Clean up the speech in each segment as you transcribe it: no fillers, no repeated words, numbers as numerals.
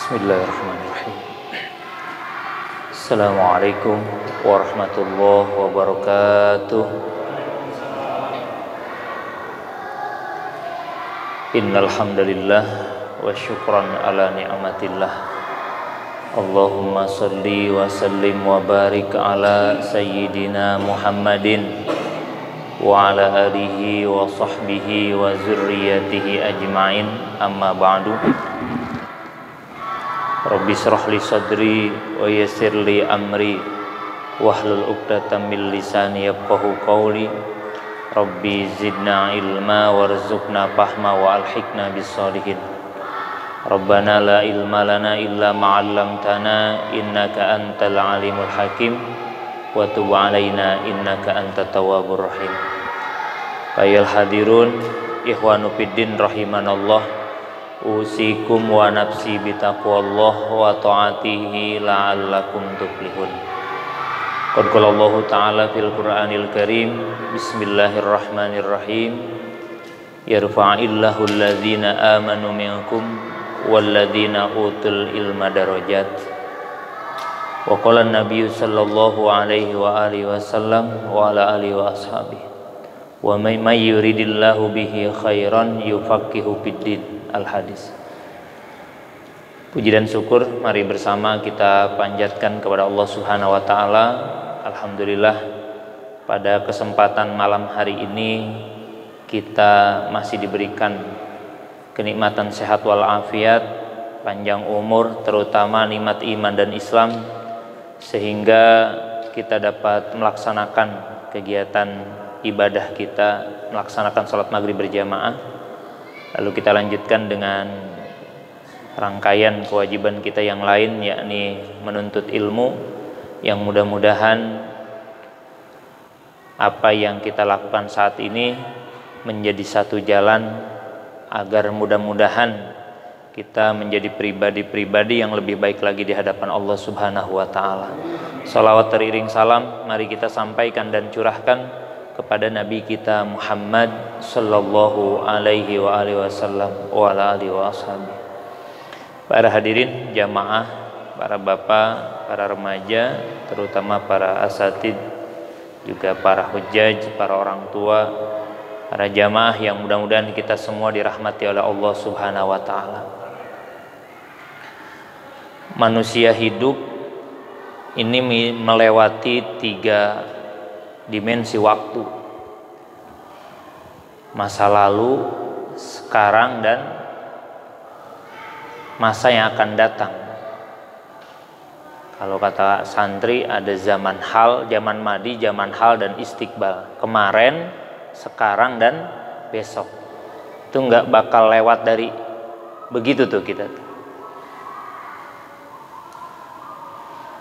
Bismillahirrahmanirrahim. Assalamualaikum warahmatullahi wabarakatuh. Innal hamdalillah wa syukran ala ni'matillah. Allahumma shalli wa sallim wa barik ala sayyidina Muhammadin wa ala alihi wa sahbihi wa zurriyatihi ajma'in. Amma ba'du. Rabbi shrah li sadri wa yassir li amri wahlul 'uqdatam min lisani yafqahu qawli. Rabbi zidna ilma warzuqna fahma wa alhiqna bis sholihin. Rabbana la ilma lana illa ma 'allamtana innaka antal alimul hakim wa tub 'alaina innaka antat tawwabur rahim. Ayol hadirun ikhwanu fiddin rahimanallah. Usikum wa nafsi bitaqwallah wa ta'atihi la'allakum tuflihun. Qad qala Allah Ta'ala fil Qur'anil Karim. Bismillahirrahmanirrahim. Yarfa'illahu alladhina amanu minkum walladhina utul ilma darajat. Wa qala an-nabiyyu sallallahu alaihi wa alihi wasallam wa ala alihi wa ashabihi. Wa may yuridillahu bihi khairan yufaqihu fiddin. Al-Hadis. Puji dan syukur mari bersama kita panjatkan kepada Allah Subhanahu wa taala. Alhamdulillah pada kesempatan malam hari ini kita masih diberikan kenikmatan sehat walafiat, panjang umur, terutama nikmat iman dan Islam, sehingga kita dapat melaksanakan kegiatan ibadah kita, melaksanakan sholat maghrib berjamaah. Lalu kita lanjutkan dengan rangkaian kewajiban kita yang lain, yakni menuntut ilmu, yang mudah-mudahan apa yang kita lakukan saat ini menjadi satu jalan agar mudah-mudahan kita menjadi pribadi-pribadi yang lebih baik lagi di hadapan Allah Subhanahu wa taala. Shalawat teriring salam mari kita sampaikan dan curahkan kepada Nabi kita Muhammad sallallahu alaihi wa alihi wasallam wa ala alihi wa ashabi. Para hadirin jamaah, para bapak, para remaja, terutama para asatid, juga para hujjaj, para orang tua, para jamaah yang mudah-mudahan kita semua dirahmati oleh Allah Subhanahu wa taala. Manusia hidup ini melewati 3 dimensi waktu: masa lalu, sekarang, dan masa yang akan datang. Kalau kata santri ada zaman hal, zaman madi, zaman hal, dan istiqbal. Kemarin, sekarang, dan besok. Itu nggak bakal lewat dari begitu tuh kita.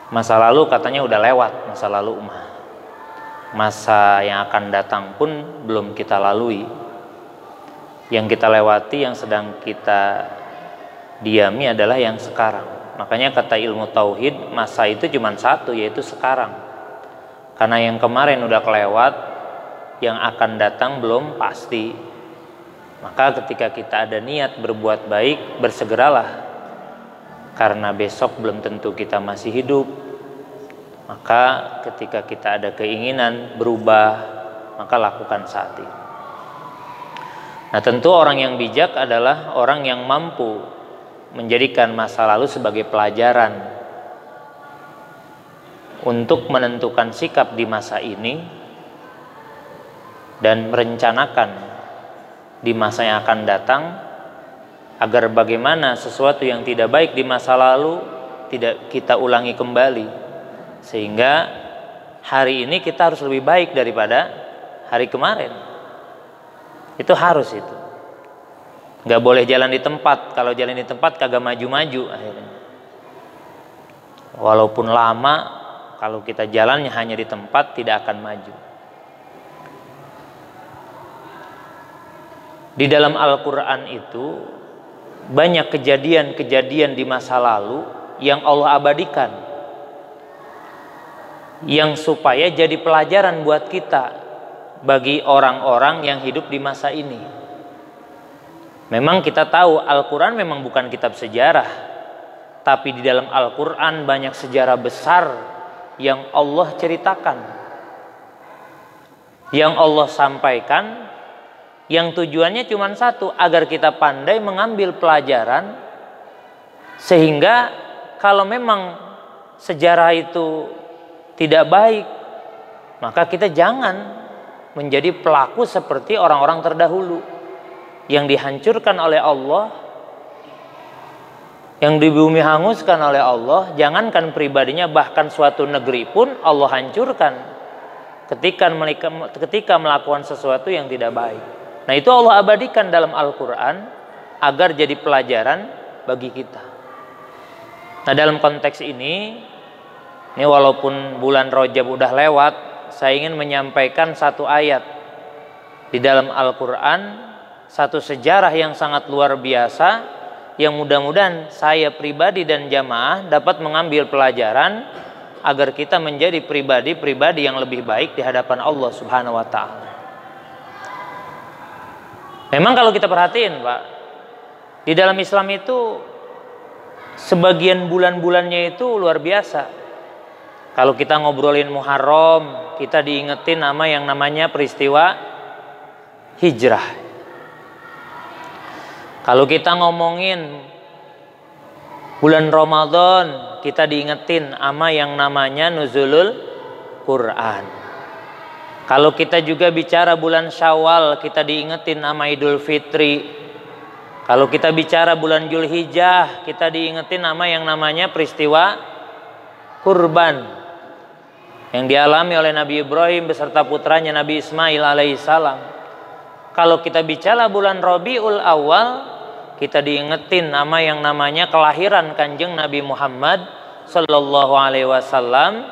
Masa lalu katanya udah lewat, masa lalu masa yang akan datang pun belum kita lalui. Yang kita lewati, yang sedang kita diami adalah yang sekarang. Makanya kata ilmu tauhid, masa itu cuma satu, yaitu sekarang. Karena yang kemarin udah kelewat, yang akan datang belum pasti. Maka ketika kita ada niat berbuat baik, bersegeralah. Karena besok belum tentu kita masih hidup. Maka ketika kita ada keinginan berubah, maka lakukan saat ini. Nah, tentu orang yang bijak adalah orang yang mampu menjadikan masa lalu sebagai pelajaran untuk menentukan sikap di masa ini dan merencanakan di masa yang akan datang, agar bagaimana sesuatu yang tidak baik di masa lalu tidak kita ulangi kembali. Sehingga hari ini kita harus lebih baik daripada hari kemarin. Itu harus itu. Nggak boleh jalan di tempat. Kalau jalan di tempat kagak maju-maju akhirnya. Walaupun lama, kalau kita jalannya hanya di tempat tidak akan maju. Di dalam Al-Quran itu banyak kejadian-kejadian di masa lalu yang Allah abadikan, yang supaya jadi pelajaran buat kita bagi orang-orang yang hidup di masa ini. Memang kita tahu Al-Quran memang bukan kitab sejarah, tapi di dalam Al-Quran banyak sejarah besar yang Allah ceritakan, yang Allah sampaikan, yang tujuannya cuma satu, agar kita pandai mengambil pelajaran, sehingga kalau memang sejarah itu tidak baik, maka kita jangan menjadi pelaku seperti orang-orang terdahulu yang dihancurkan oleh Allah, yang di bumi hanguskan oleh Allah. Jangankan pribadinya, bahkan suatu negeri pun Allah hancurkan ketika melakukan sesuatu yang tidak baik. Nah, itu Allah abadikan dalam Al-Quran agar jadi pelajaran bagi kita. Nah, dalam konteks ini walaupun bulan Rajab udah lewat, saya ingin menyampaikan satu ayat di dalam Al-Quran, satu sejarah yang sangat luar biasa, yang mudah-mudahan saya pribadi dan jamaah dapat mengambil pelajaran agar kita menjadi pribadi-pribadi yang lebih baik di hadapan Allah Subhanahu wa Ta'ala. Memang kalau kita perhatiin, Pak, di dalam Islam itu sebagian bulan-bulannya itu luar biasa. Kalau kita ngobrolin Muharram, kita diingetin nama yang namanya peristiwa hijrah. Kalau kita ngomongin bulan Ramadan, kita diingetin nama yang namanya nuzulul Quran. Kalau kita juga bicara bulan Syawal, kita diingetin nama Idul Fitri. Kalau kita bicara bulan Dzulhijjah, kita diingetin nama yang namanya peristiwa kurban yang dialami oleh Nabi Ibrahim beserta putranya Nabi Ismail alaihissalam. Kalau kita bicara bulan Rabiul Awal, kita diingetin nama yang namanya kelahiran Kanjeng Nabi Muhammad sallallahu alaihi wasallam.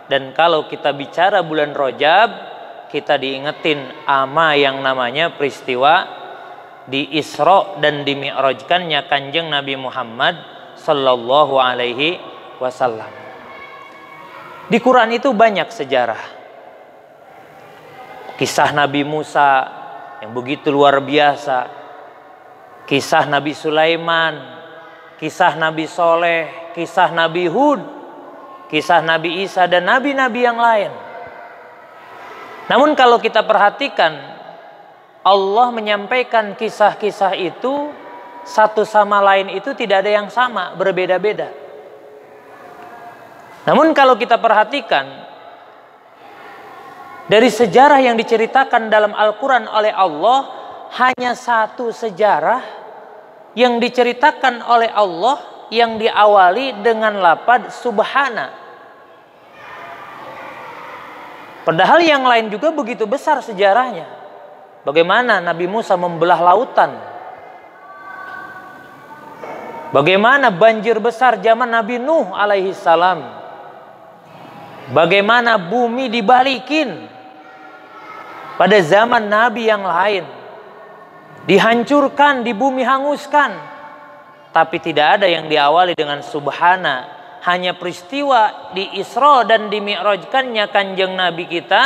Dan kalau kita bicara bulan Rajab, kita diingetin ama yang namanya peristiwa di Isra dan di Mi'rajkannya Kanjeng Nabi Muhammad sallallahu alaihi wasallam. Di Quran itu banyak sejarah. Kisah Nabi Musa yang begitu luar biasa, kisah Nabi Sulaiman, kisah Nabi Soleh, kisah Nabi Hud, kisah Nabi Isa dan nabi-nabi yang lain. Namun kalau kita perhatikan, Allah menyampaikan kisah-kisah itu satu sama lain itu tidak ada yang sama, berbeda-beda. Namun kalau kita perhatikan dari sejarah yang diceritakan dalam Al-Quran oleh Allah, hanya satu sejarah yang diceritakan oleh Allah yang diawali dengan lafaz subhana. Padahal yang lain juga begitu besar sejarahnya. Bagaimana Nabi Musa membelah lautan, bagaimana banjir besar zaman Nabi Nuh alaihi salam, bagaimana bumi dibalikin pada zaman Nabi yang lain, dihancurkan, di bumi hanguskan, tapi tidak ada yang diawali dengan subhana. Hanya peristiwa di Isra dan di Mi'rajkannya Kanjeng Nabi kita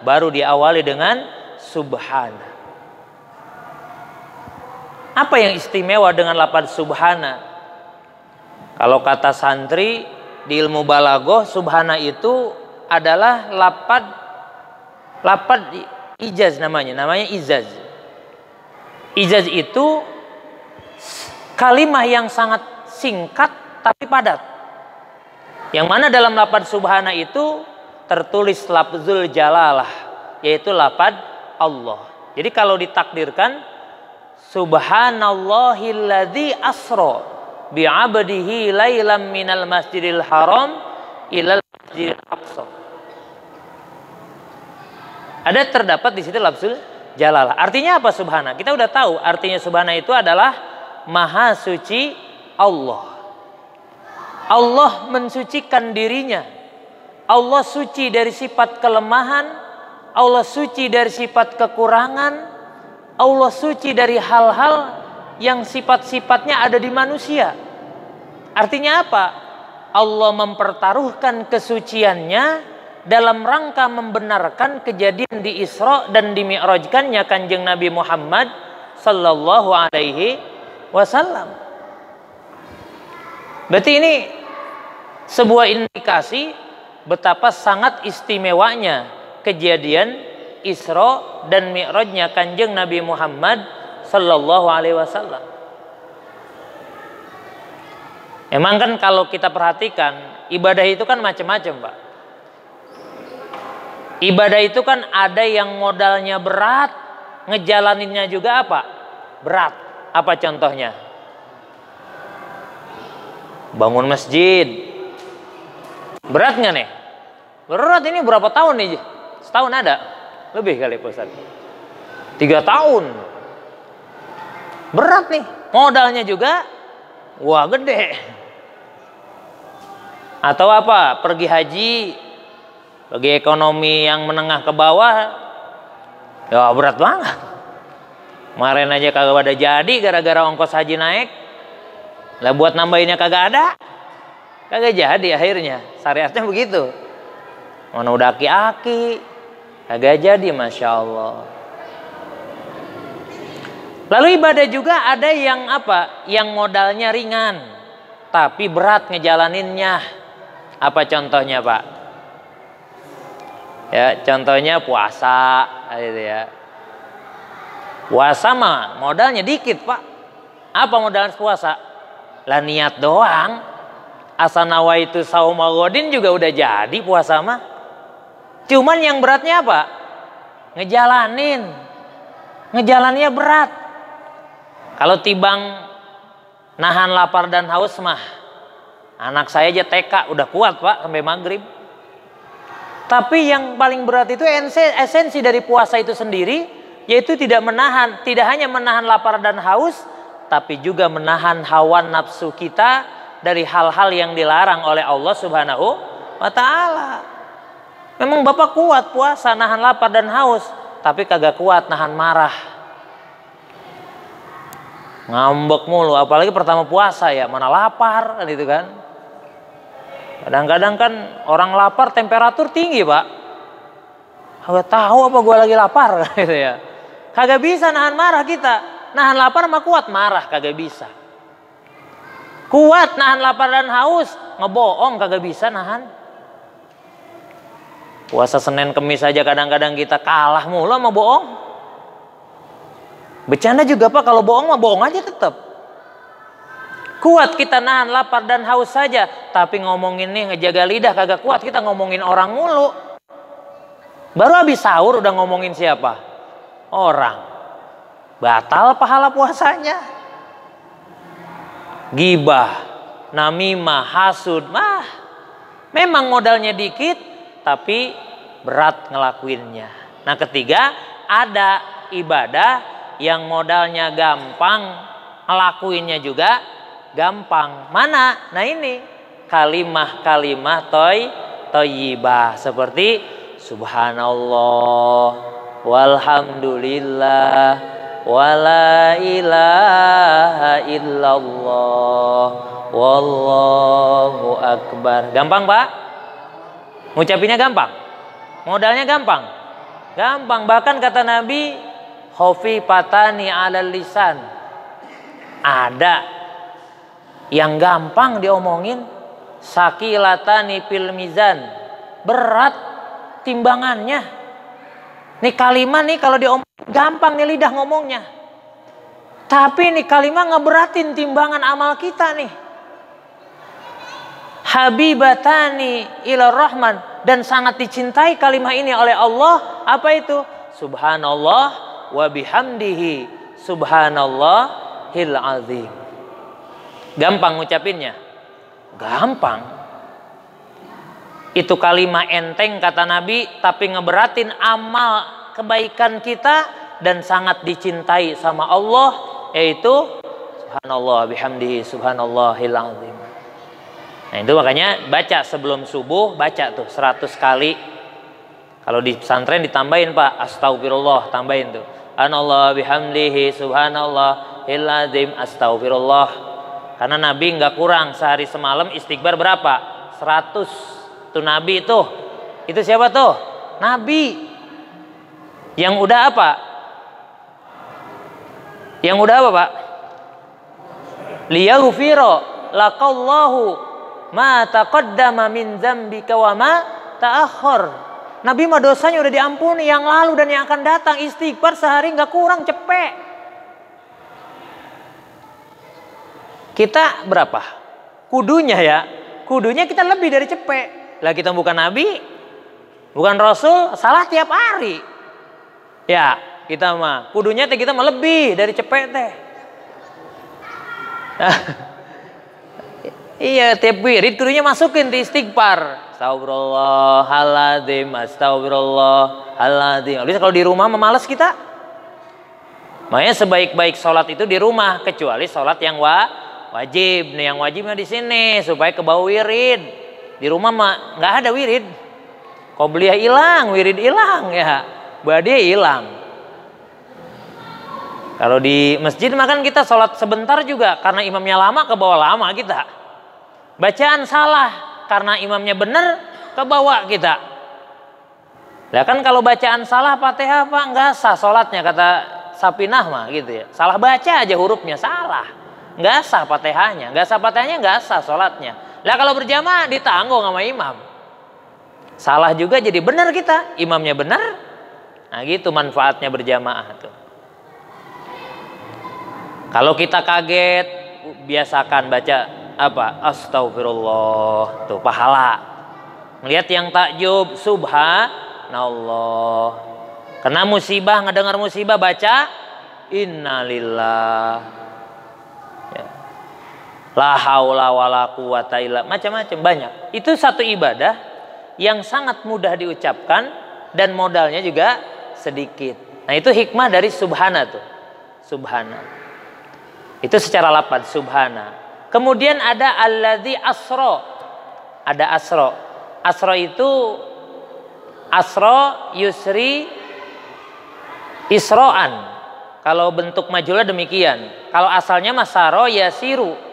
baru diawali dengan subhana. Apa yang istimewa dengan lafaz subhana? Kalau kata santri di ilmu balaghah, subhana itu adalah lafaz ijaz namanya ijaz. Ijaz itu kalimah yang sangat singkat tapi padat. Yang mana dalam lafaz subhana itu tertulis lafzul jalalah, yaitu lafaz Allah. Jadi kalau ditakdirkan subhanallahilladzi asra bi'abdihi lailam minal masjidil haram ilal masjidil aqsa. Ada terdapat di situ lafzul jalalah. Artinya apa subhana? Kita udah tahu artinya subhana itu adalah maha suci Allah. Allah mensucikan dirinya. Allah suci dari sifat kelemahan. Allah suci dari sifat kekurangan. Allah suci dari hal-hal yang sifat-sifatnya ada di manusia. Artinya apa? Allah mempertaruhkan kesuciannya dalam rangka membenarkan kejadian di Isra dan di Mi'rajkannya Kanjeng Nabi Muhammad sallallahu alaihi wasallam. Berarti ini sebuah indikasi betapa sangat istimewanya kejadian Isra dan Mi'rajnya Kanjeng Nabi Muhammad sallallahu alaihi wasallam. Emang kan kalau kita perhatikan ibadah itu kan macam-macam, Pak. Ibadah itu kan ada yang modalnya berat, ngejalaninnya juga apa? Berat. Apa contohnya? Bangun masjid. Berat nggak nih? Berat. Ini berapa tahun nih? Setahun ada? Lebih kali Pak Ustaz. 3 tahun. Berat nih. Modalnya juga wah gede. Atau apa? Pergi haji. Bagi ekonomi yang menengah ke bawah, ya berat banget. Kemarin aja kagak ada jadi gara-gara ongkos haji naik. Lah buat nambahinnya kagak ada. Kagak jadi akhirnya. Syariatnya begitu. Mana udah aki-aki. Kagak jadi, Masya Allah. Lalu ibadah juga ada yang apa? Yang modalnya ringan. Tapi berat ngejalaninnya. Apa contohnya, Pak? Ya, contohnya puasa. Gitu ya. Puasa mah modalnya dikit, Pak. Apa modal puasa? Lah niat doang. Asanawa itu saumagodin juga udah jadi puasa mah. Cuman yang beratnya apa? Ngejalanin. Ngejalannya berat. Kalau tibang nahan lapar dan haus mah, anak saya aja TK udah kuat, Pak, sampai maghrib. Tapi yang paling berat itu esensi dari puasa itu sendiri, yaitu tidak hanya menahan lapar dan haus, tapi juga menahan hawa nafsu kita dari hal-hal yang dilarang oleh Allah Subhanahu wa ta'ala. Memang Bapak kuat puasa nahan lapar dan haus, tapi kagak kuat nahan marah. Ngambek mulu, apalagi pertama puasa ya, mana lapar gitu kan. Kadang-kadang kan orang lapar temperatur tinggi, Pak. Kagak tahu apa gue lagi lapar gitu ya. Kagak bisa nahan marah kita. Nahan lapar mah kuat, marah kagak bisa. Kuat nahan lapar dan haus, ngebohong kagak bisa nahan. Puasa Senin Kemis aja kadang-kadang kita kalah mulu sama bohong. Bercanda juga, Pak, kalau bohong mah bohong aja tetap. Kuat kita nahan lapar dan haus saja, tapi ngomongin nih ngejaga lidah kagak kuat, kita ngomongin orang mulu. Baru habis sahur udah ngomongin siapa? Orang. Batal pahala puasanya. Gibah, namimah, hasud, memang modalnya dikit, tapi berat ngelakuinnya. Nah, ketiga, ada ibadah yang modalnya gampang, ngelakuinnya juga gampang. Mana? Nah ini kalimah-kalimah thayyibah seperti subhanallah, walhamdulillah, wala ilaha illallah, wallahu akbar. Gampang, Pak? Ngucapinnya gampang? Modalnya gampang? Gampang. Bahkan kata Nabi, khafifatani 'alal lisan. Ada yang gampang diomongin, sakilatani fil mizan, berat timbangannya. Nih kalimat nih kalau diomongin gampang nih lidah ngomongnya, tapi nih kalimat ngeberatin timbangan amal kita nih. Habibatani ila rahman, dan sangat dicintai kalimat ini oleh Allah. Apa itu? Subhanallah wa bihamdihi subhanallahil azim. Gampang ngucapinnya? Gampang. Itu kalimat enteng kata Nabi, tapi ngeberatin amal kebaikan kita dan sangat dicintai sama Allah, yaitu subhanallah bihamdihi subhanallahil azim. Nah itu makanya baca sebelum subuh, baca tuh 100 kali. Kalau di pesantren ditambahin Pak, astagfirullah, tambahin tuh. Subhanallah bihamdihi subhanallahil azim, astagfirullah. Karena Nabi nggak kurang sehari semalam istighfar berapa? 100. Tuh Nabi tuh. Itu siapa tuh? Nabi. Yang udah apa? Yang udah apa Pak? Liyaghfira laqallahu ma taqaddama min dzambika wa ma ta'akhkhar. Nabi mah dosanya udah diampuni yang lalu dan yang akan datang. Istighfar sehari nggak kurang, cepet. Kita berapa? Kudunya ya. Kudunya kita lebih dari cepet. Lah kita bukan Nabi, bukan Rasul, salah tiap hari. Ya, kita mah kudunya teh kita mah lebih dari cepet teh. Iya, tiap wirid kudunya masukin di istighfar. Astagfirullahaladzim, astagfirullahaladzim. Habis kalau di rumah memalas kita. Makanya sebaik-baik sholat itu di rumah, kecuali sholat yang wajib. Nih yang wajibnya di sini supaya kebawa wirid. Di rumah mah nggak ada wirid. Qobliyah hilang, wirid hilang ya. Badiah hilang. Kalau di masjid mah kan kita sholat sebentar juga karena imamnya lama kebawa lama kita. Bacaan salah karena imamnya benar kebawa kita. Lah kan kalau bacaan salah Fatihah apa nggak sah sholatnya kata Sapinah mah gitu ya. Salah baca aja hurufnya salah. Nggak sah Fatihahnya, nggak sah Fatihahnya nggak sah sholatnya. Lah kalau berjamaah ditanggung sama imam. Salah juga jadi benar kita, imamnya benar. Nah gitu manfaatnya berjamaah tuh. Kalau kita kaget, biasakan baca apa? Astagfirullah, tuh pahala. Melihat yang takjub, subhanallah. Kena musibah, ngedengar musibah baca innalillah. La haula wala quwata illa, macam-macam banyak. Itu satu ibadah yang sangat mudah diucapkan dan modalnya juga sedikit. Nah, itu hikmah dari subhana tuh. Subhana. Itu secara lafaz subhana. Kemudian ada alladzi asra. Ada asra. Asra itu asra yusri isro'an. Kalau bentuk majhulnya demikian. Kalau asalnya masaro yasiru.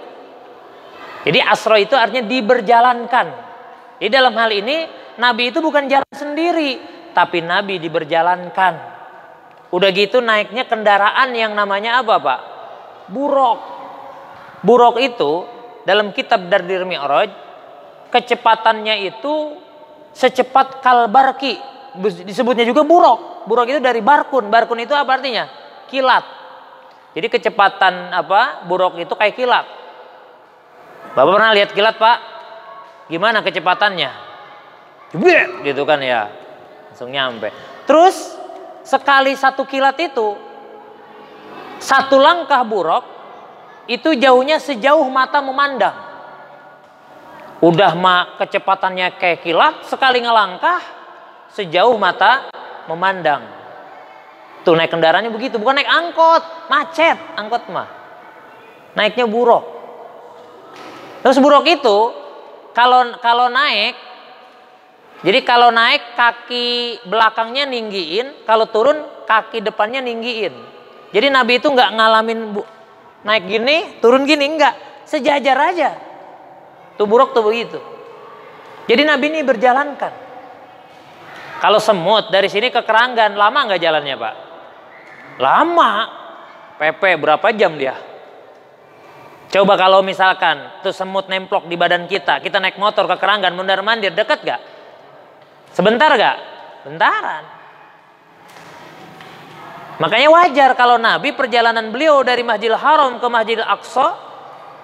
Jadi asro itu artinya diberjalankan. Di dalam hal ini Nabi itu bukan jalan sendiri, tapi Nabi diberjalankan. Udah gitu naiknya kendaraan yang namanya apa Pak? Buraq. Buraq itu dalam kitab Dardir Mi'raj kecepatannya itu secepat kalbarki. Disebutnya juga buraq. Buraq itu dari barkun. Barkun itu apa artinya? Kilat. Jadi kecepatan apa? Buraq itu kayak kilat. Bapak pernah lihat kilat Pak? Gimana kecepatannya? Jebret gitu kan ya. Langsung nyampe. Terus sekali satu kilat itu, satu langkah buraq itu jauhnya sejauh mata memandang. Udah kecepatannya kayak kilat, sekali ngelangkah sejauh mata memandang. Tuh naik kendaraannya begitu, bukan naik angkot, macet angkot mah. Naiknya buraq. Terus buraq itu kalau naik, jadi kalau naik kaki belakangnya ninggiin, kalau turun kaki depannya ninggiin. Jadi Nabi itu nggak ngalamin naik gini, turun gini, enggak, sejajar aja. Tuh buraq tuh begitu. Jadi Nabi ini berjalankan. Kalau semut dari sini ke Keranggan lama nggak jalannya Pak? Lama. PP berapa jam dia? Coba kalau misalkan tuh semut nemplok di badan kita naik motor ke Keranggan mondar-mandir, dekat gak? Sebentar gak? Bentaran. Makanya wajar kalau Nabi perjalanan beliau dari Masjidil Haram ke Masjidil Aqsa,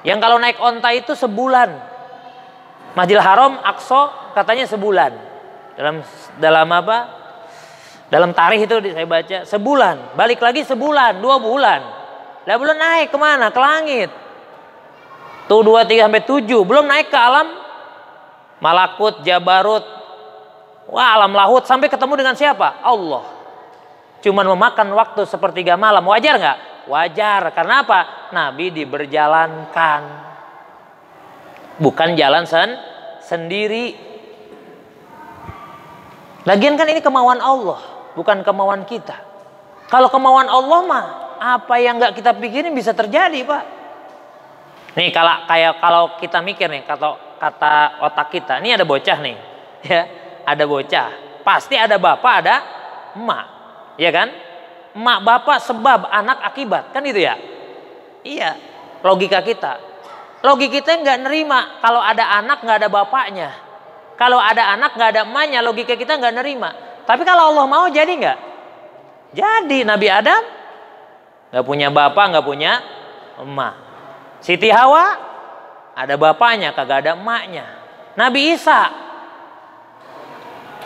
yang kalau naik onta itu sebulan. Masjidil Haram, Aqsa katanya sebulan. Dalam apa? Dalam tarikh itu saya baca sebulan. Balik lagi sebulan, 2 bulan. Lah belum naik kemana? Ke langit. 1, 2, 3 sampai 7, belum naik ke alam malakut, jabarut, wah alam lahut, sampai ketemu dengan siapa? Allah. Cuman memakan waktu sepertiga malam. Wajar nggak? Wajar. Karena apa? Nabi diberjalankan, bukan jalan sendiri. Lagian kan ini kemauan Allah, bukan kemauan kita. Kalau kemauan Allah mah, apa yang nggak kita pikirin bisa terjadi, Pak. Nih kalau kita mikir nih, kata otak kita, ini ada bocah nih, ya, ada bocah, pasti ada bapak, ada emak, ya kan? Emak bapak sebab, anak akibat, kan itu ya? Iya, logika kita. Logika kita nggak nerima kalau ada anak nggak ada bapaknya. Kalau ada anak nggak ada emaknya, logika kita nggak nerima. Tapi kalau Allah mau jadi nggak? Jadi Nabi Adam nggak punya bapak, nggak punya emak. Siti Hawa ada bapaknya, kagak ada emaknya. Nabi Isa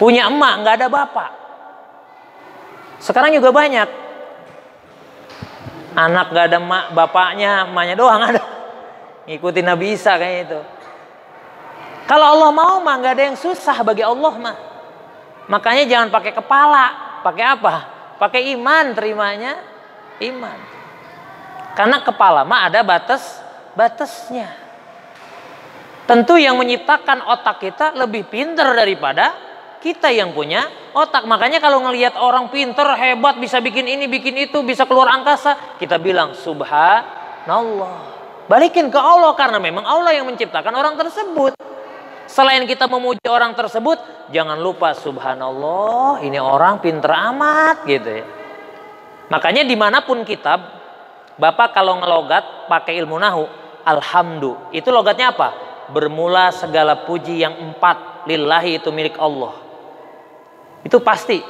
punya emak, nggak ada bapak. Sekarang juga banyak anak nggak ada emak, bapaknya, emaknya doang ada. Ngikutin Nabi Isa kayak itu. Kalau Allah mau mah nggak ada yang susah bagi Allah mah. Makanya jangan pakai kepala, pakai apa? Pakai iman, terimanya iman. Karena kepala mah ada batasnya. Tentu yang menciptakan otak kita lebih pintar daripada kita yang punya otak. Makanya kalau ngelihat orang pintar, hebat, bisa bikin ini, bikin itu, bisa keluar angkasa, kita bilang subhanallah. Balikin ke Allah karena memang Allah yang menciptakan orang tersebut. Selain kita memuji orang tersebut, jangan lupa subhanallah, ini orang pinter amat gitu ya. Makanya dimanapun kitab, Bapak kalau ngelogat pakai ilmu nahu, alhamdu, itu logatnya apa? Bermula segala puji yang 4 lillahi, itu milik Allah. Itu pasti.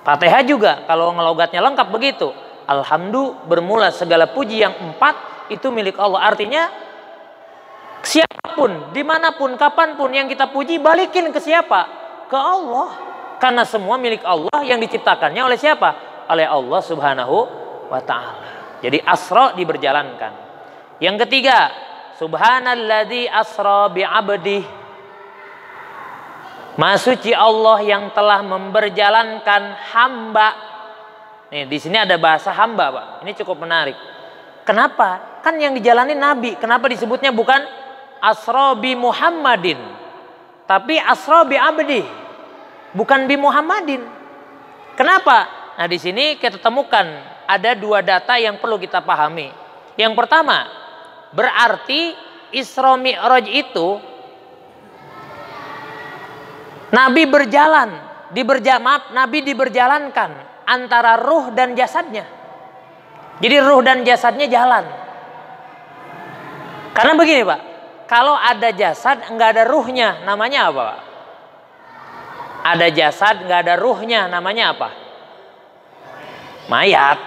Fatihah juga kalau ngelogatnya lengkap begitu. Alhamdu, bermula segala puji yang 4 itu milik Allah. Artinya siapapun, dimanapun, kapanpun yang kita puji, balikin ke siapa? Ke Allah. Karena semua milik Allah yang diciptakannya oleh siapa? Oleh Allah subhanahu wa ta'ala. Jadi asra diberjalankan. Yang ketiga, subhanalladzi asra bi'abdih. Maha suci Allah yang telah memberjalankan hamba. Nih, di sini ada bahasa hamba, Pak. Ini cukup menarik. Kenapa? Kan yang dijalani Nabi. Kenapa disebutnya bukan asra bi Muhammadin, tapi asra bi abdi, bukan bi Muhammadin. Kenapa? Nah, di sini kita temukan ada 2 data yang perlu kita pahami. Yang pertama, berarti Isra Mi'raj itu Nabi Nabi diberjalankan antara ruh dan jasadnya. Jadi ruh dan jasadnya jalan. Karena begini, Pak, kalau ada jasad nggak ada ruhnya, namanya apa, Pak? Ada jasad nggak ada ruhnya, namanya apa? Mayat.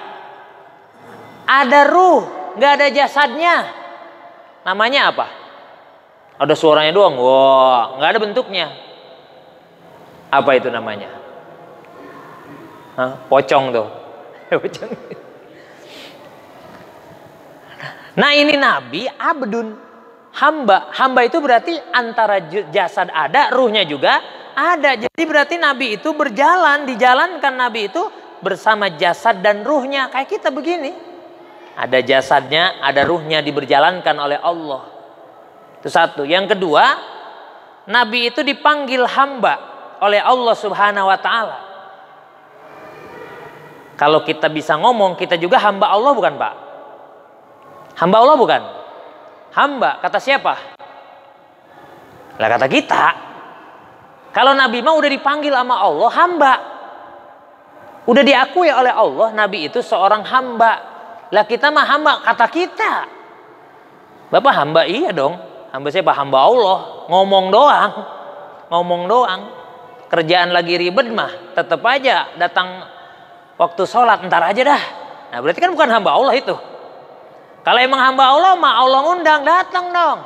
Ada ruh nggak ada jasadnya, namanya apa? Ada suaranya doang, wah, nggak ada bentuknya. Apa itu namanya? Hah? Pocong tuh. Pocong. Nah, ini Nabi abdun, hamba. Hamba itu berarti antara jasad ada, ruhnya juga ada. Jadi berarti Nabi itu berjalan, dijalankan Nabi itu bersama jasad dan ruhnya. Kayak kita begini. Ada jasadnya, ada ruhnya, diberjalankan oleh Allah. Itu satu. Yang kedua, Nabi itu dipanggil hamba oleh Allah subhanahu wa ta'ala. Kalau kita bisa ngomong, kita juga hamba Allah bukan, Pak? Hamba Allah bukan? Hamba, kata siapa? Lah kata kita. Kalau Nabi mah udah dipanggil sama Allah hamba. Udah diakui oleh Allah, Nabi itu seorang hamba. Lah kita mah hamba, kata kita. Bapak hamba, iya dong. Hamba siapa? Hamba Allah. Ngomong doang. Ngomong doang. Kerjaan lagi ribet mah, tetap aja datang waktu sholat, ntar aja dah. Nah berarti kan bukan hamba Allah itu. Kalau emang hamba Allah mah Allah ngundang, datang dong.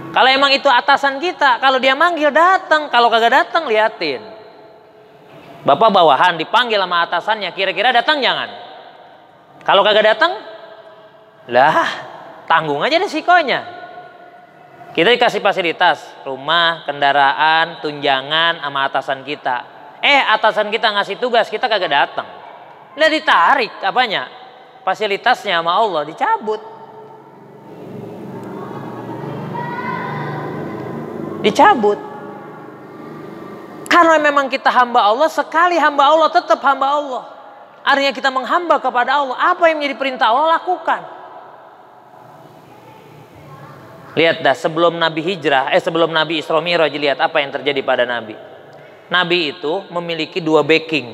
Kalau emang itu atasan kita, kalau dia manggil datang, kalau kagak datang liatin. Bapak bawahan dipanggil sama atasannya, kira-kira datang jangan? Kalau kagak datang, lah tanggung aja resikonya. Kita dikasih fasilitas, rumah, kendaraan, tunjangan sama atasan kita. Atasan kita ngasih tugas, kita kagak datang. Udah ditarik apanya? Fasilitasnya sama Allah dicabut. Dicabut. Karena memang kita hamba Allah, sekali hamba Allah tetap hamba Allah. Artinya kita menghamba kepada Allah. Apa yang menjadi perintah Allah lakukan. Lihat dah sebelum Nabi hijrah, sebelum Nabi Isra Mi'raj, lihat apa yang terjadi pada Nabi. Nabi itu memiliki 2 backing.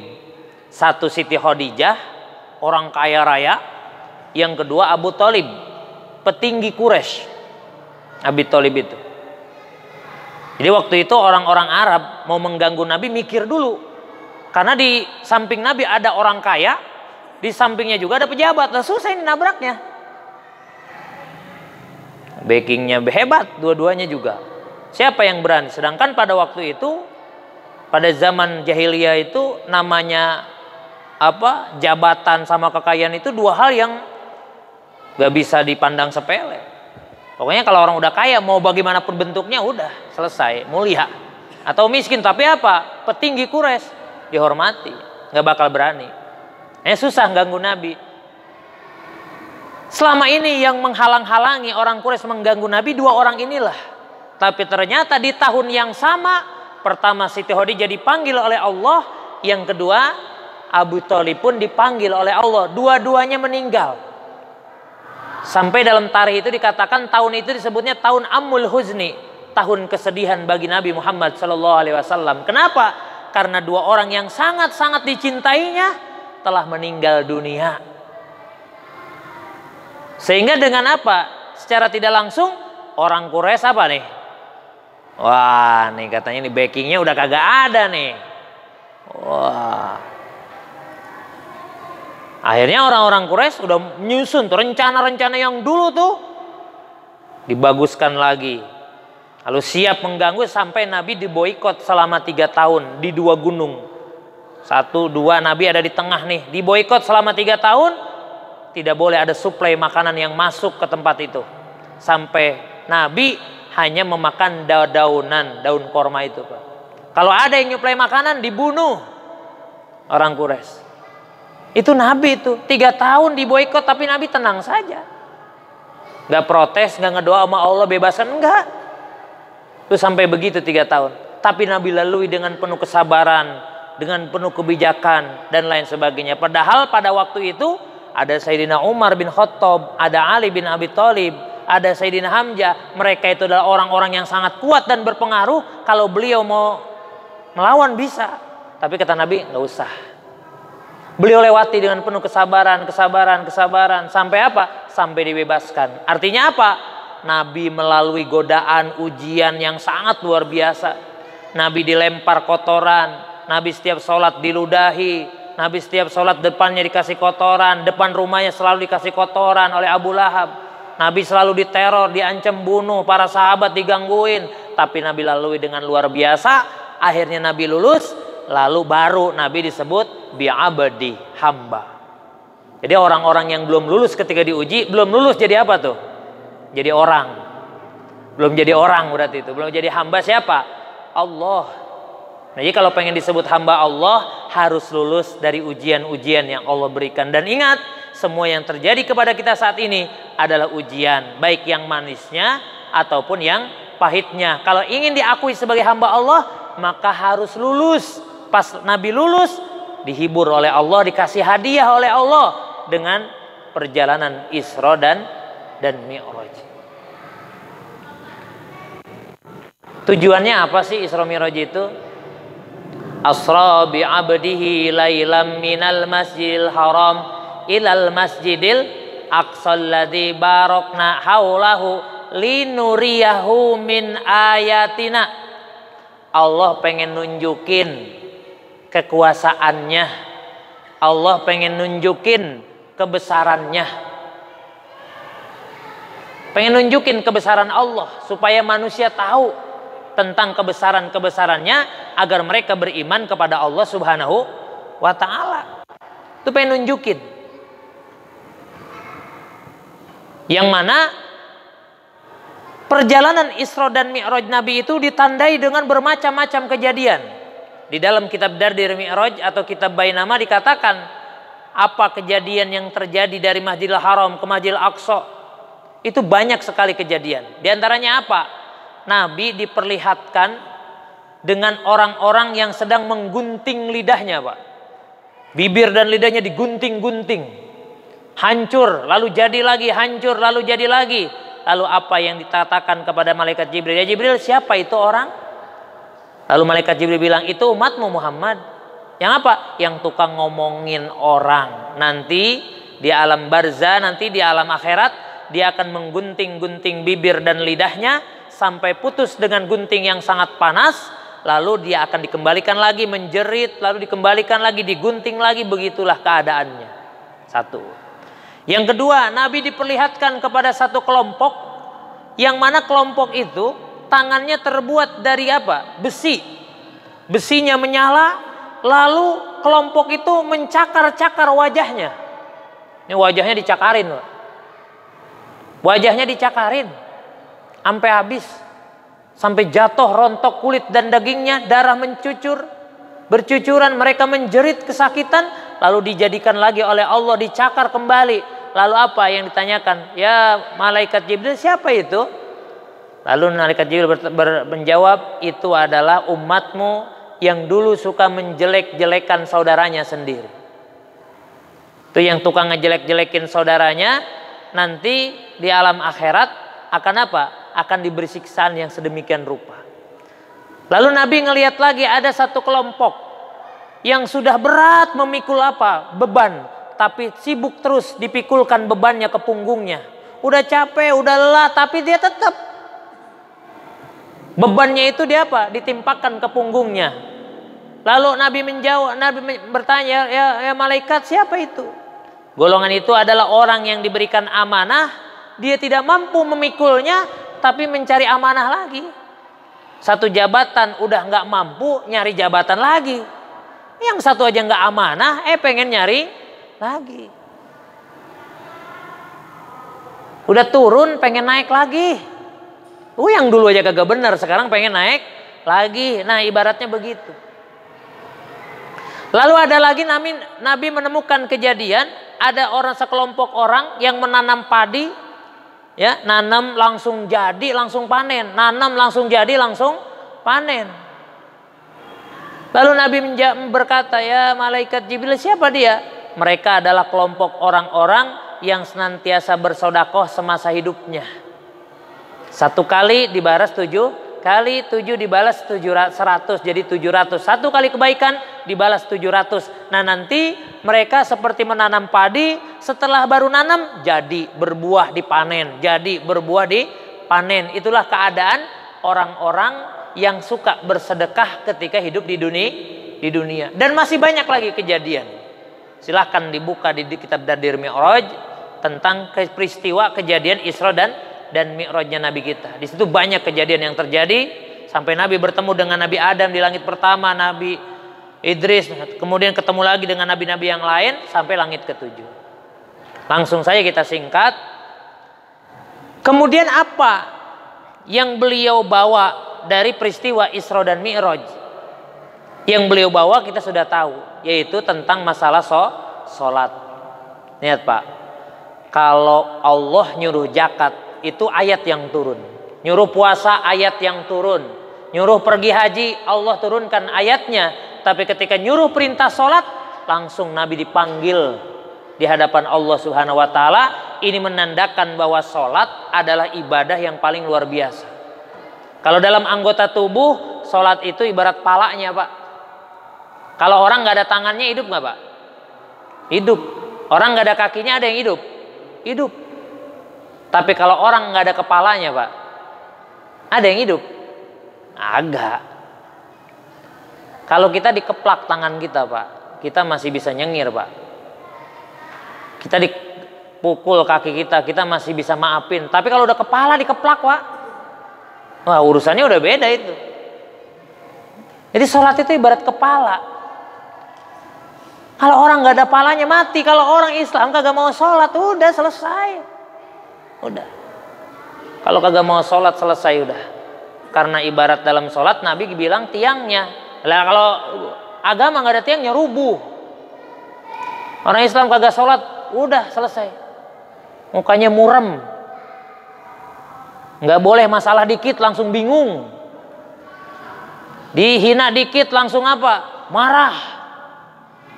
Satu Siti Khadijah, orang kaya raya. Yang kedua Abu Thalib, petinggi Quraisy. Abi Thalib itu. Jadi waktu itu orang-orang Arab mau mengganggu Nabi mikir dulu. Karena di samping Nabi ada orang kaya, di sampingnya juga ada pejabat. Nah, susah ini nabraknya. Backingnya hebat, dua-duanya juga. Siapa yang berani? Sedangkan pada waktu itu, pada zaman jahiliyah itu namanya jabatan sama kekayaan itu 2 hal yang gak bisa dipandang sepele. Pokoknya kalau orang udah kaya, mau bagaimanapun bentuknya udah selesai, mulia. Atau miskin, tapi apa? Petinggi Quraisy, dihormati, nggak bakal berani. Susah ganggu Nabi. Selama ini yang menghalang-halangi orang Quraisy mengganggu Nabi 2 orang inilah. Tapi ternyata di tahun yang sama, pertama Siti Khadijah dipanggil oleh Allah, yang kedua Abu Thalib pun dipanggil oleh Allah. Dua-duanya meninggal. Sampai dalam tarikh itu dikatakan tahun itu disebutnya tahun Ammul Huzni, tahun kesedihan bagi Nabi Muhammad SAW. Kenapa? Karena 2 orang yang sangat-sangat dicintainya telah meninggal dunia. Sehingga dengan apa? Secara tidak langsung orang Quraisy apa nih? Wah, nih katanya nih backingnya udah kagak ada nih. Wah. Akhirnya orang-orang Quraisy udah menyusun tuh rencana-rencana yang dulu tuh dibaguskan lagi. Lalu siap mengganggu sampai Nabi diboikot selama 3 tahun di 2 gunung. 1, 2 Nabi ada di tengah nih, diboikot selama 3 tahun. Tidak boleh ada suplai makanan yang masuk ke tempat itu. Sampai Nabi hanya memakan daun korma itu, Pak. Kalau ada yang nyuplai makanan dibunuh orang Quraisy. Itu Nabi itu 3 tahun diboikot, tapi Nabi tenang saja, nggak protes, nggak ngedoa sama Allah bebaskan, enggak. Itu sampai begitu 3 tahun. Tapi Nabi lalui dengan penuh kesabaran, dengan penuh kebijakan dan lain sebagainya. Padahal pada waktu itu ada Sayyidina Umar bin Khattab, ada Ali bin Abi Thalib, ada Sayyidina Hamzah. Mereka itu adalah orang-orang yang sangat kuat dan berpengaruh. Kalau beliau mau melawan bisa, tapi kata Nabi nggak usah. Beliau lewati dengan penuh kesabaran sampai apa? Sampai dibebaskan. Artinya apa? Nabi melalui godaan, ujian yang sangat luar biasa. Nabi dilempar kotoran, Nabi setiap sholat diludahi, Nabi setiap sholat depannya dikasih kotoran, depan rumahnya selalu dikasih kotoran oleh Abu Lahab. Nabi selalu diteror, diancam bunuh, para sahabat digangguin. Tapi Nabi lalui dengan luar biasa. Akhirnya Nabi lulus. Lalu baru Nabi disebut bi'abdi, hamba. Jadi orang-orang yang belum lulus ketika diuji, belum lulus jadi apa tuh? Jadi orang. Belum jadi orang berarti itu. Belum jadi hamba siapa? Allah. Nah, jadi kalau pengen disebut hamba Allah, harus lulus dari ujian-ujian yang Allah berikan. Dan ingat, semua yang terjadi kepada kita saat ini adalah ujian. Baik yang manisnya ataupun yang pahitnya. Kalau ingin diakui sebagai hamba Allah, maka harus lulus. Pas Nabi lulus, dihibur oleh Allah, dikasih hadiah oleh Allah dengan perjalanan Isra dan Mi'raj. Tujuannya apa sih Isra Mi'raj itu? Asra bi 'abdihi lailam minal masjidil haram ilal masjidil aqsal ladzi barakna haulahu linuriyahu min ayatina. Allah pengen nunjukin kekuasaannya, Allah pengen nunjukin kebesarannya, pengen nunjukin kebesaran Allah supaya manusia tahu tentang kebesarannya agar mereka beriman kepada Allah Subhanahu wa Ta'ala. Itu pengen nunjukin. Yang mana perjalanan Isra dan Mi'raj Nabi itu ditandai dengan bermacam-macam kejadian. Di dalam kitab Dardir Mi'raj atau kitab Bainama dikatakan apa kejadian yang terjadi dari Masjidil Haram ke Masjidil Aqsa. Itu banyak sekali kejadian. Di antaranya apa? Nabi diperlihatkan dengan orang-orang yang sedang menggunting lidahnya, Pak. Bibir dan lidahnya digunting-gunting. Hancur, lalu jadi lagi, hancur, lalu jadi lagi. Lalu apa yang dikatakan kepada malaikat Jibril? Ya Jibril, siapa itu orang? Lalu malaikat Jibril bilang, itu umatmu Muhammad. Yang apa? Yang tukang ngomongin orang. Nanti di alam barzah, nanti di alam akhirat, dia akan menggunting-gunting bibir dan lidahnya sampai putus dengan gunting yang sangat panas. Lalu dia akan dikembalikan lagi menjerit, lalu dikembalikan lagi, digunting lagi. Begitulah keadaannya. Satu. Yang kedua, Nabi diperlihatkan kepada satu kelompok, yang mana kelompok itu tangannya terbuat dari apa? Besi. Besinya menyala, lalu kelompok itu mencakar-cakar wajahnya. Ini wajahnya dicakarin, Pak. Wajahnya dicakarin sampai habis, sampai jatuh rontok kulit dan dagingnya, darah mencucur, bercucuran, mereka menjerit kesakitan, lalu dijadikan lagi oleh Allah, dicakar kembali. Lalu apa yang ditanyakan? Ya malaikat Jibril, siapa itu? Lalu malaikat Jibril menjawab, itu adalah umatmu yang dulu suka menjelek-jelekan saudaranya sendiri. Itu yang tukang ngejelek-jelekin saudaranya, nanti di alam akhirat akan apa? Akan diberi siksaan yang sedemikian rupa. Lalu Nabi ngelihat lagi ada satu kelompok yang sudah berat memikul apa? Beban, tapi sibuk terus dipikulkan bebannya ke punggungnya. Udah capek, udah lelah, tapi dia tetap bebannya itu dia apa? Ditimpakan ke punggungnya. Lalu Nabi menjawab, Nabi bertanya, ya malaikat, siapa itu? Golongan itu adalah orang yang diberikan amanah, dia tidak mampu memikulnya, tapi mencari amanah lagi. Satu jabatan udah nggak mampu, nyari jabatan lagi. Yang satu aja nggak amanah, pengen nyari lagi. Udah turun, pengen naik lagi. Yang dulu aja kagak bener, sekarang pengen naik lagi. Nah, ibaratnya begitu. Lalu ada lagi Nabi menemukan kejadian, ada orang sekelompok orang yang menanam padi, ya, nanam langsung jadi, langsung panen, nanam langsung jadi, langsung panen. Lalu Nabi berkata, ya malaikat Jibril, siapa dia? Mereka adalah kelompok orang-orang yang senantiasa bersodakoh semasa hidupnya. 1 kali dibalas 7 kali, 7 dibalas 100, jadi 700. 1 kali kebaikan dibalas 700. Nah nanti mereka seperti menanam padi, setelah baru nanam jadi berbuah dipanen, jadi berbuah dipanen. Itulah keadaan orang-orang yang suka bersedekah ketika hidup di dunia. Dan masih banyak lagi kejadian. Silahkan dibuka di kitab Dardir Mi'raj tentang peristiwa kejadian Isra dan Mi'rajnya Nabi kita. Di situ banyak kejadian yang terjadi sampai Nabi bertemu dengan Nabi Adam di langit pertama, Nabi Idris, kemudian ketemu lagi dengan nabi-nabi yang lain sampai langit ke-7. Langsung saja kita singkat. Kemudian apa yang beliau bawa dari peristiwa Isra dan Mi'raj? Yang beliau bawa kita sudah tahu, yaitu tentang masalah sholat. Lihat Pak, kalau Allah nyuruh zakat itu ayat yang turun, nyuruh puasa ayat yang turun, nyuruh pergi haji Allah turunkan ayatnya. Tapi ketika nyuruh perintah sholat, langsung Nabi dipanggil di hadapan Allah Subhanahu wa Ta'ala. Ini menandakan bahwa sholat adalah ibadah yang paling luar biasa. Kalau dalam anggota tubuh, sholat itu ibarat palanya Pak. Kalau orang nggak ada tangannya, hidup nggak Pak? Hidup. Orang nggak ada kakinya, ada yang hidup? Hidup. Tapi kalau orang nggak ada kepalanya Pak, ada yang hidup? Agak. Kalau kita dikeplak tangan kita Pak, kita masih bisa nyengir Pak. Kita dipukul kaki kita, kita masih bisa maafin. Tapi kalau udah kepala dikeplak Pak, wah urusannya udah beda itu. Jadi sholat itu ibarat kepala. Kalau orang nggak ada palanya mati. Kalau orang Islam kagak mau sholat, udah selesai. Udah. Kalau kagak mau sholat selesai udah. Karena ibarat dalam sholat Nabi bilang tiangnya. Lah kalau agama nggak ada tiangnya rubuh. Orang Islam kagak sholat udah selesai. Mukanya muram. Nggak boleh masalah dikit langsung bingung. Dihina dikit langsung apa? Marah.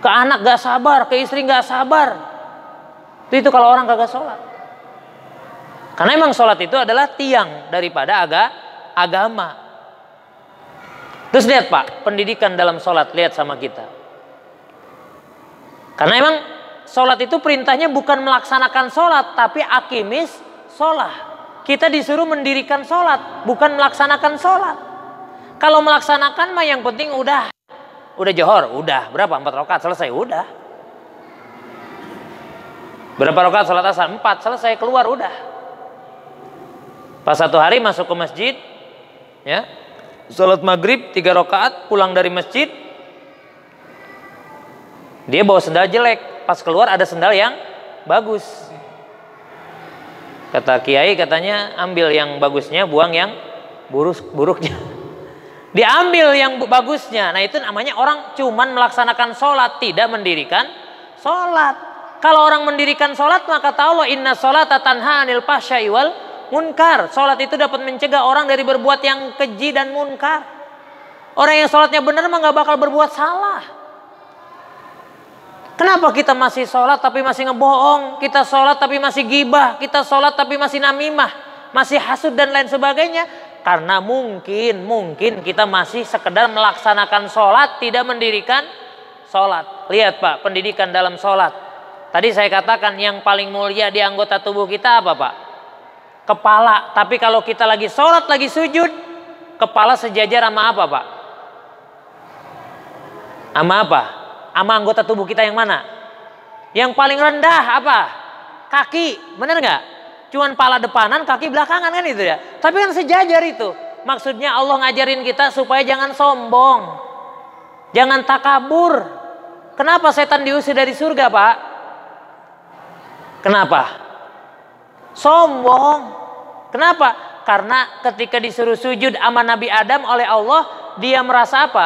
Ke anak gak sabar, ke istri gak sabar. Itu kalau orang kagak sholat. Karena emang sholat itu adalah tiang daripada agama. Terus lihat Pak, pendidikan dalam sholat, lihat sama kita. Karena emang sholat itu perintahnya bukan melaksanakan sholat, tapi akimis sholat. Kita disuruh mendirikan sholat, bukan melaksanakan sholat. Kalau melaksanakan mah yang penting udah johor, udah berapa 4 rakaat selesai, udah. Berapa rakaat salat asar? 4 selesai, keluar udah. Pas satu hari masuk ke masjid, ya, salat maghrib 3 rakaat, pulang dari masjid, dia bawa sendal jelek, pas keluar ada sendal yang bagus. Kata kiai katanya ambil yang bagusnya, buang yang buruknya. Diambil yang bagusnya. Nah itu namanya orang cuman melaksanakan sholat, tidak mendirikan sholat. Kalau orang mendirikan sholat maka kata Allah inna sholata tanha anil fahsya'i wal munkar. Sholat itu dapat mencegah orang dari berbuat yang keji dan munkar. Orang yang sholatnya benar mah gak bakal berbuat salah. Kenapa kita masih sholat tapi masih ngebohong? Kita sholat tapi masih gibah. Kita sholat tapi masih namimah, masih hasud dan lain sebagainya. Karena mungkin kita masih sekedar melaksanakan sholat, tidak mendirikan sholat. Lihat Pak, pendidikan dalam sholat. Tadi saya katakan yang paling mulia di anggota tubuh kita apa Pak? Kepala. Tapi kalau kita lagi sholat, lagi sujud, kepala sejajar sama apa Pak? Sama apa? Sama anggota tubuh kita yang mana? Yang paling rendah apa? Kaki, bener nggak? Cuman pala depanan, kaki belakangan kan itu ya. Tapi kan sejajar itu. Maksudnya Allah ngajarin kita supaya jangan sombong. Jangan takabur. Kenapa setan diusir dari surga Pak? Kenapa? Sombong. Kenapa? Karena ketika disuruh sujud sama Nabi Adam oleh Allah, dia merasa apa?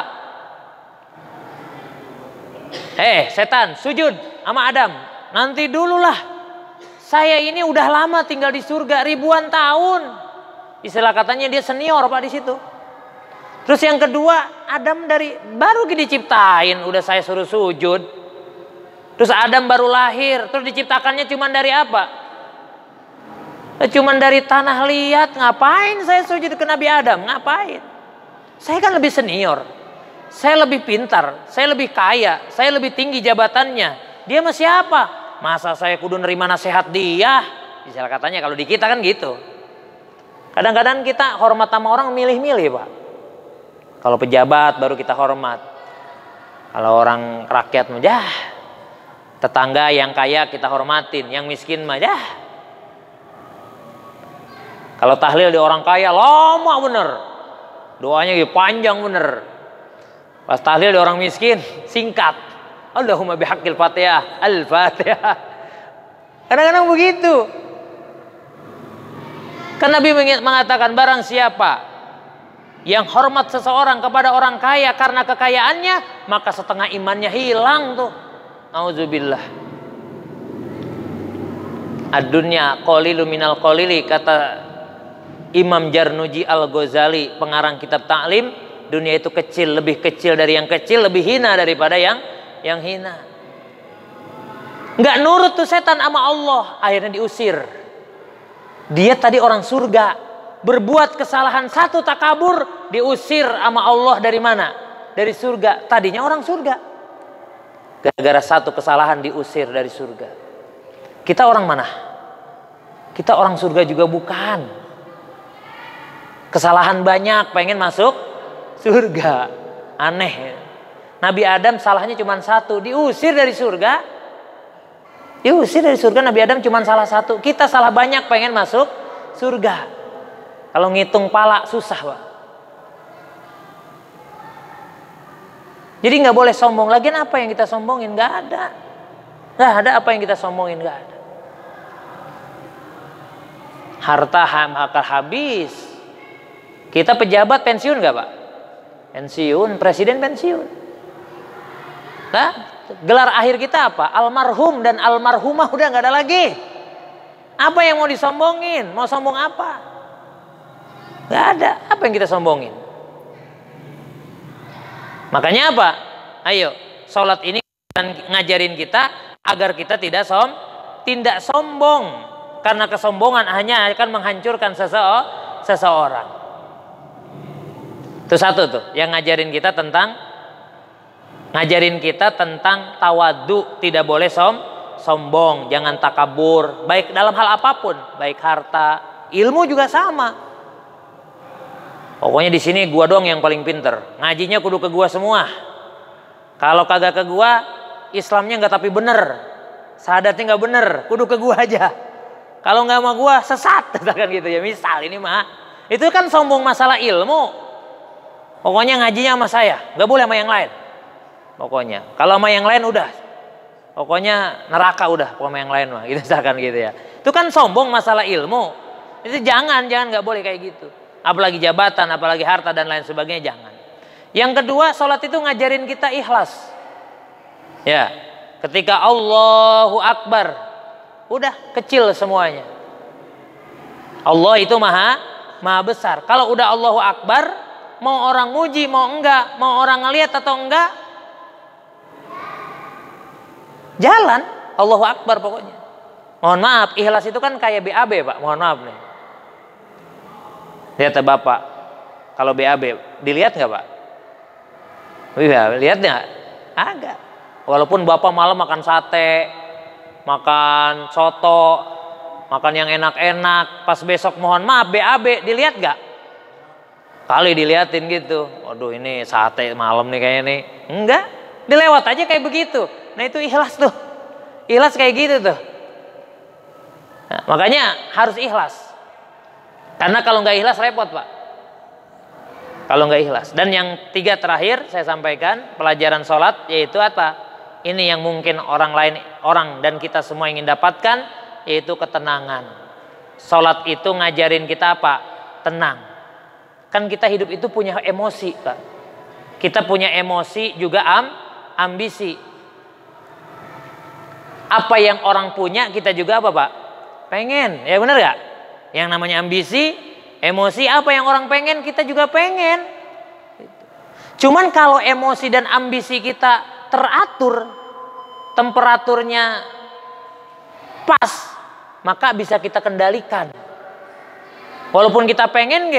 Setan sujud sama Adam. Nanti dululah. Saya ini udah lama tinggal di surga ribuan tahun. Istilah katanya dia senior Pak di situ. Terus yang kedua, Adam baru diciptain udah saya suruh sujud. Terus Adam baru lahir, terus diciptakannya cuman dari apa? Cuman dari tanah liat. Ngapain saya sujud ke Nabi Adam? Ngapain? Saya kan lebih senior. Saya lebih pintar, saya lebih kaya, saya lebih tinggi jabatannya. Dia mah siapa? Masa saya kudu nerima nasihat dia? Istilah katanya kalau di kita kan gitu. Kadang-kadang kita hormat sama orang milih-milih Pak. Kalau pejabat baru kita hormat. Kalau orang rakyat mah tetangga yang kaya kita hormatin, yang miskin mah Kalau tahlil di orang kaya lama bener. Doanya panjang bener. Pas tahlil di orang miskin singkat. Allahumma bihaqqil Fatihah, Al-Fatihah. Kadang-kadang begitu. Kan Nabi mengatakan barang siapa yang hormat seseorang kepada orang kaya karena kekayaannya, maka setengah imannya hilang tuh. Auzubillah. Ad-dunya qalilu minal qalili, kata Imam Jarnuji Al-Ghazali, pengarang kitab Ta'lim. Dunia itu kecil, lebih kecil dari yang kecil, lebih hina daripada yang hina. Nggak nurut tuh setan sama Allah, akhirnya diusir. Dia tadi orang surga, berbuat kesalahan satu takabur, diusir sama Allah dari mana? Dari surga. Tadinya orang surga, gara-gara satu kesalahan diusir dari surga. Kita orang mana? Kita orang surga juga bukan. Kesalahan banyak, pengen masuk surga. Aneh. Nabi Adam salahnya cuma satu, diusir dari surga. Diusir dari surga, Nabi Adam cuma salah satu. Kita salah banyak, pengen masuk surga. Kalau ngitung pala susah Pak. Jadi nggak boleh sombong. Lagian apa yang kita sombongin? Nggak ada. Nggak ada apa yang kita sombongin, nggak ada. harta akan habis. Kita pejabat pensiun nggak Pak? Pensiun, presiden pensiun. Nah, gelar akhir kita apa? Almarhum dan almarhumah udah nggak ada lagi. Apa yang mau disombongin? Mau sombong apa? Nggak ada. Apa yang kita sombongin? Makanya apa? Ayo, sholat ini ngajarin kita agar kita tidak sombong. Karena kesombongan hanya akan menghancurkan seseorang. Itu satu tuh yang ngajarin kita tentang tawadu, tidak boleh sombong, jangan takabur, baik dalam hal apapun, baik harta, ilmu juga sama. Pokoknya di sini gua doang yang paling pinter, ngajinya kudu ke gua semua. Kalau kagak ke gua, Islamnya nggak tapi bener, syahadatnya nggak bener, kudu ke gua aja. Kalau nggak sama gua sesat, kan gitu ya. Misal ini mah, itu kan sombong masalah ilmu. Pokoknya ngajinya sama saya, nggak boleh sama yang lain. Pokoknya, kalau sama yang lain udah, pokoknya neraka udah, sama yang lain mah, gitu misalkan gitu ya. Itu kan sombong masalah ilmu. Itu jangan nggak boleh kayak gitu. Apalagi jabatan, apalagi harta dan lain sebagainya, jangan. Yang kedua, sholat itu ngajarin kita ikhlas. Ya, ketika Allahu Akbar, udah kecil semuanya. Allah itu maha besar. Kalau udah Allahu Akbar, mau orang muji, mau enggak, mau orang ngelihat atau enggak, jalan Allahu Akbar pokoknya. Mohon maaf, ikhlas itu kan kayak BAB Pak, mohon maaf nih. Lihat Bapak, kalau BAB, dilihat nggak Pak? Lihat nggak? Agak. Walaupun Bapak malam makan sate, makan soto, makan yang enak-enak, pas besok mohon maaf BAB, dilihat nggak? Kali diliatin gitu, waduh ini sate malam nih kayaknya nih. Enggak, dilewat aja kayak begitu. Nah itu ikhlas tuh, ikhlas kayak gitu tuh. Nah, makanya harus ikhlas. Karena kalau nggak ikhlas repot Pak. Kalau nggak ikhlas. Dan yang tiga terakhir saya sampaikan pelajaran sholat, yaitu apa? Ini yang mungkin orang dan kita semua ingin dapatkan, yaitu ketenangan. Sholat itu ngajarin kita apa? Tenang. Kan kita hidup itu punya emosi Pak. Kita punya emosi juga ambisi. Apa yang orang punya kita juga apa Pak? Pengen, ya benar gak? Yang namanya ambisi, emosi, apa yang orang pengen kita juga pengen. Cuman kalau emosi dan ambisi kita teratur, temperaturnya pas, maka bisa kita kendalikan. Walaupun kita pengen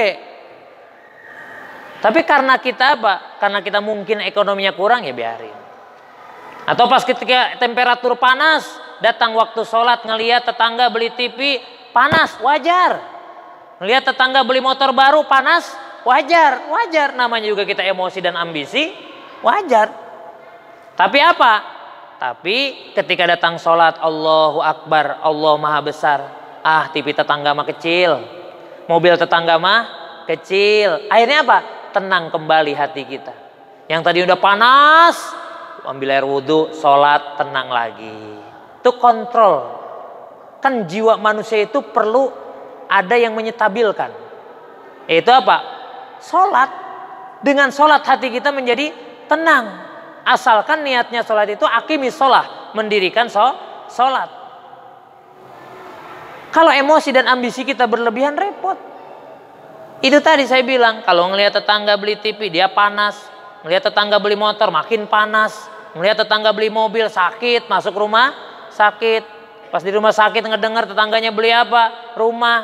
tapi karena kita apa? Karena kita mungkin ekonominya kurang, ya biarin. Atau pas ketika temperatur panas, datang waktu sholat ngelihat tetangga beli TV panas, wajar. Ngelihat tetangga beli motor baru panas, wajar. Namanya juga kita emosi dan ambisi, wajar. Tapi apa? Tapi ketika datang sholat, Allahu Akbar, Allah maha besar. TV tetangga mah kecil, mobil tetangga mah kecil. Akhirnya apa? Tenang kembali hati kita. Yang tadi udah panas, ambil air wudhu, sholat, tenang lagi. Itu kontrol. Kan jiwa manusia itu perlu ada yang menyetabilkan. Itu apa? Sholat. Dengan sholat hati kita menjadi tenang. Asalkan niatnya sholat itu aqimis sholat, mendirikan sholat. Kalau emosi dan ambisi kita berlebihan repot. Itu tadi saya bilang, kalau ngelihat tetangga beli TV dia panas, ngelihat tetangga beli motor makin panas, ngelihat tetangga beli mobil sakit, masuk rumah sakit. Pas di rumah sakit ngedengar tetangganya beli apa? Rumah.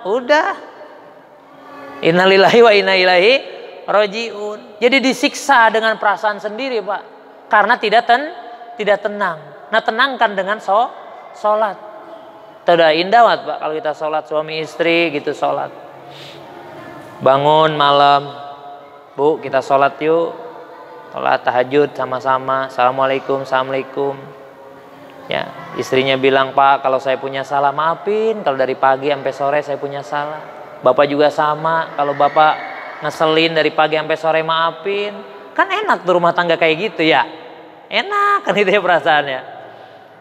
Udah. Innalillahi wa inna ilaihi rajiun. Jadi disiksa dengan perasaan sendiri, Pak. Karena tidak tenang. Nah, tenangkan dengan sholat. Itu udah indah banget, Pak, kalau kita sholat suami istri gitu sholat. Bangun malam, Bu, kita sholat yuk. Sholat tahajud sama-sama. Assalamualaikum. Ya, istrinya bilang, Pak, kalau saya punya salah maafin. Kalau dari pagi sampai sore saya punya salah. Bapak juga sama. Kalau Bapak ngeselin dari pagi sampai sore maafin. Kan enak tuh rumah tangga kayak gitu ya. Enak kan itu ya perasaannya.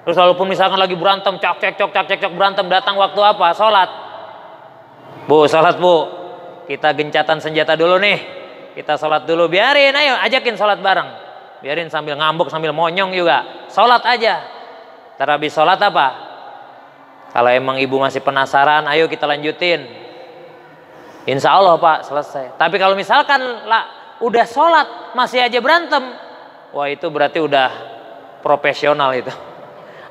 Terus walaupun misalkan lagi berantem, cok berantem, datang waktu apa? Sholat. Bu, sholat bu, kita gencatan senjata dulu nih, kita sholat dulu, biarin, ayo ajakin sholat bareng, biarin sambil ngambek sambil monyong juga, sholat aja. Ntar habis sholat apa? Kalau emang ibu masih penasaran, ayo kita lanjutin. Insya Allah Pak selesai. Tapi kalau misalkan lah udah sholat masih aja berantem, wah itu berarti udah profesional itu.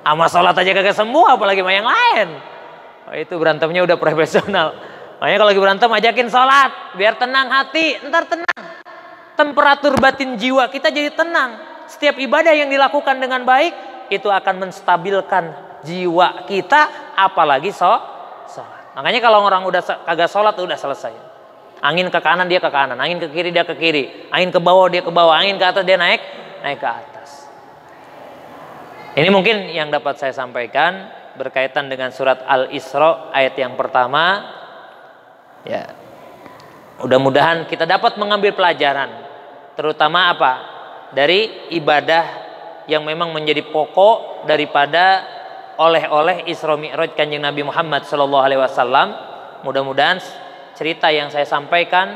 Sama sholat aja kagak sembuh, apalagi sama yang lain. Wah itu berantemnya udah profesional. Makanya kalau lagi berantem ajakin sholat, biar tenang hati, ntar tenang. Temperatur batin jiwa kita jadi tenang. Setiap ibadah yang dilakukan dengan baik itu akan menstabilkan jiwa kita, apalagi sholat. Makanya kalau orang udah kagak sholat udah selesai. Angin ke kanan dia ke kanan, angin ke kiri dia ke kiri, angin ke bawah dia ke bawah, angin ke atas dia naik ke atas. Ini mungkin yang dapat saya sampaikan berkaitan dengan surat Al-Isra ayat yang pertama. Ya, mudah-mudahan kita dapat mengambil pelajaran, terutama apa? Dari ibadah yang memang menjadi pokok daripada oleh-oleh Isra Mi'raj Kanjeng Nabi Muhammad SAW. Mudah-mudahan cerita yang saya sampaikan,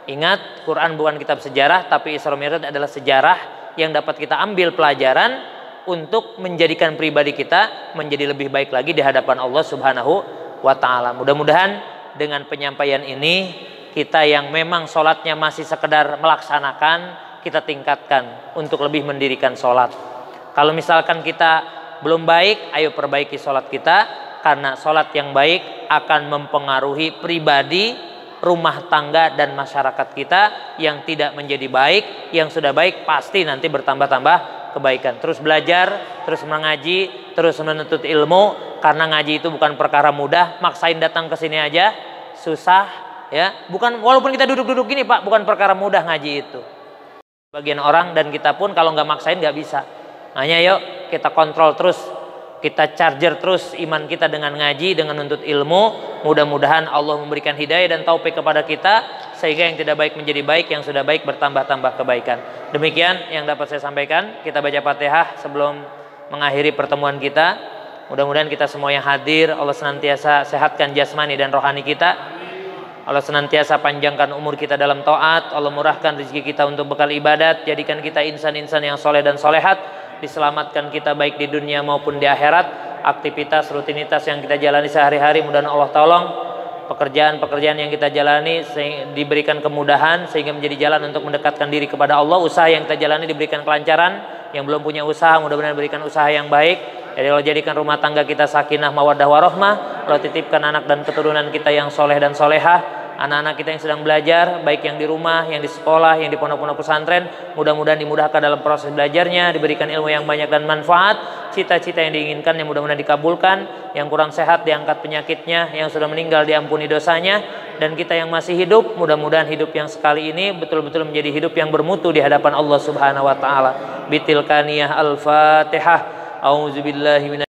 ingat Quran bukan kitab sejarah, tapi Isra Mi'raj adalah sejarah yang dapat kita ambil pelajaran untuk menjadikan pribadi kita menjadi lebih baik lagi di hadapan Allah Subhanahu wa Ta'ala. Mudah-mudahan dengan penyampaian ini, kita yang memang sholatnya masih sekedar melaksanakan, kita tingkatkan untuk lebih mendirikan sholat. Kalau misalkan kita belum baik, ayo perbaiki sholat kita, karena sholat yang baik akan mempengaruhi pribadi, rumah tangga, dan masyarakat kita yang tidak menjadi baik. Yang sudah baik pasti nanti bertambah-tambah kebaikan. Terus belajar, terus mengaji, terus menuntut ilmu, karena ngaji itu bukan perkara mudah. Maksain datang ke sini aja susah, ya. Bukan, walaupun kita duduk-duduk gini Pak, bukan perkara mudah ngaji itu. Bagian orang dan kita pun kalau nggak maksain nggak bisa. Hanya yuk kita kontrol terus, kita charger terus iman kita dengan ngaji, dengan menuntut ilmu. Mudah-mudahan Allah memberikan hidayah dan taufik kepada kita, sehingga yang tidak baik menjadi baik, yang sudah baik bertambah-tambah kebaikan. Demikian yang dapat saya sampaikan. Kita baca Fatihah sebelum mengakhiri pertemuan kita. Mudah-mudahan kita semua yang hadir, Allah senantiasa sehatkan jasmani dan rohani kita. Allah senantiasa panjangkan umur kita dalam taat. Allah murahkan rezeki kita untuk bekal ibadat. Jadikan kita insan-insan yang soleh dan solehat. Diselamatkan kita baik di dunia maupun di akhirat. Aktivitas, rutinitas yang kita jalani sehari-hari, mudah-mudahan Allah tolong. Pekerjaan-pekerjaan yang kita jalani diberikan kemudahan sehingga menjadi jalan untuk mendekatkan diri kepada Allah. Usaha yang kita jalani diberikan kelancaran. Yang belum punya usaha, mudah-mudahan diberikan usaha yang baik. Jadi Allah jadikan rumah tangga kita sakinah, mawaddah, warahmah. Allah titipkan anak dan keturunan kita yang soleh dan solehah. Anak-anak kita yang sedang belajar, baik yang di rumah, yang di sekolah, yang di pondok-pondok pesantren, mudah-mudahan dimudahkan dalam proses belajarnya, diberikan ilmu yang banyak dan manfaat. Cita-cita yang diinginkan yang mudah-mudahan dikabulkan. Yang kurang sehat diangkat penyakitnya, yang sudah meninggal diampuni dosanya. Dan kita yang masih hidup, mudah-mudahan hidup yang sekali ini betul-betul menjadi hidup yang bermutu di hadapan Allah Subhanahu wa Ta'ala. Bitilkaniyah Al-Fatihah. A'udzubillahi